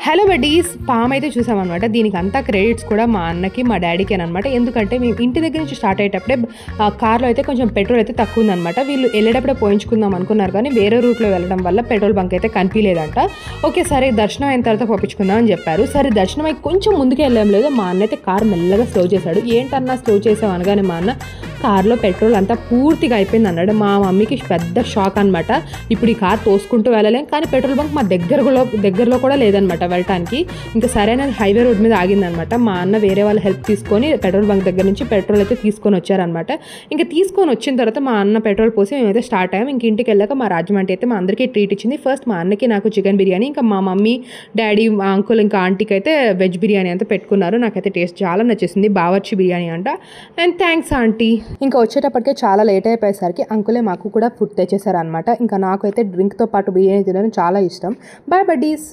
Hello buddies, palm అయితే చూసామన్నమాట. దీనికి అంతా క్రెడిట్స్ కూడా మా అన్నకి మా డాడీకి అనమాట. ఎందుకంటే మేము ఇంటి దగ్గర నుంచి స్టార్ట్ అయ్యేటప్పుడే కార్లో అయితే కొంచెం పెట్రోల్ అయితే తక్కువ ఉందన్నమాట. వీళ్ళు వెళ్ళేటప్పుడే పోయించుకుందాం అనుకున్నారు, కానీ వేరే రూట్లో వెళ్ళడం వల్ల పెట్రోల్ బంక్ అయితే కనిపించలేదంట. ఓకే సరే దర్శనం అయిన తర్వాత పంపించుకుందాం అని చెప్పారు. సరే దర్శనం అయి కొంచెం ముందుకు వెళ్ళాం లేదు, మా అన్న అయితే కారు మెల్లగా స్లో చేశాడు. ఏంటన్నా స్లో చేసాం అనగానే మా అన్న కార్లో పెట్రోల్ అంతా పూర్తిగా అయిపోయింది అన్నాడు. మా మమ్మీకి పెద్ద షాక్ అనమాట. ఇప్పుడు ఈ కార్ తోసుకుంటూ వెళ్ళలేం, కానీ పెట్రోల్ బంక్ మా దగ్గరలో కూడా లేదనమాట వెళ్ళటానికి. ఇంకా సరైన హైవే రోడ్ మీద ఆగిందనమాట. మా అన్న వేరే వాళ్ళ హెల్ప్ తీసుకొని పెట్రోల్ బంక్ దగ్గర నుంచి పెట్రోల్ అయితే తీసుకొని వచ్చారనమాట. ఇంకా తీసుకొని వచ్చిన తర్వాత మా అన్న పెట్రోల్ పోసి మేమైతే స్టార్ట్ అయ్యాం. ఇంక ఇంటికి వెళ్ళాక మా రాజమండ్రి అయితే మా అందరికీ ట్రీట్ ఇచ్చింది. ఫస్ట్ మా అన్నకి నాకు చికెన్ బిర్యానీ, ఇంకా మా మమ్మీ డాడీ మా అంకుల్ ఇంకా ఆంటీకి అయితే వెజ్ బిర్యానీ అంతా పెట్టుకున్నారు. నాకైతే టేస్ట్ చాలా నచ్చేసింది, బావర్చి బిర్యానీ అంట. And thanks aunty. ఇంకా వచ్చేటప్పటికే చాలా లేట్ అయిపోయేసరికి అంకులే మాకు కూడా ఫుడ్ తెచ్చేసారు అనమాట. ఇంకా నాకైతే డ్రింక్తో పాటు బిర్యానీ తినడం చాలా ఇష్టం. Bye buddies.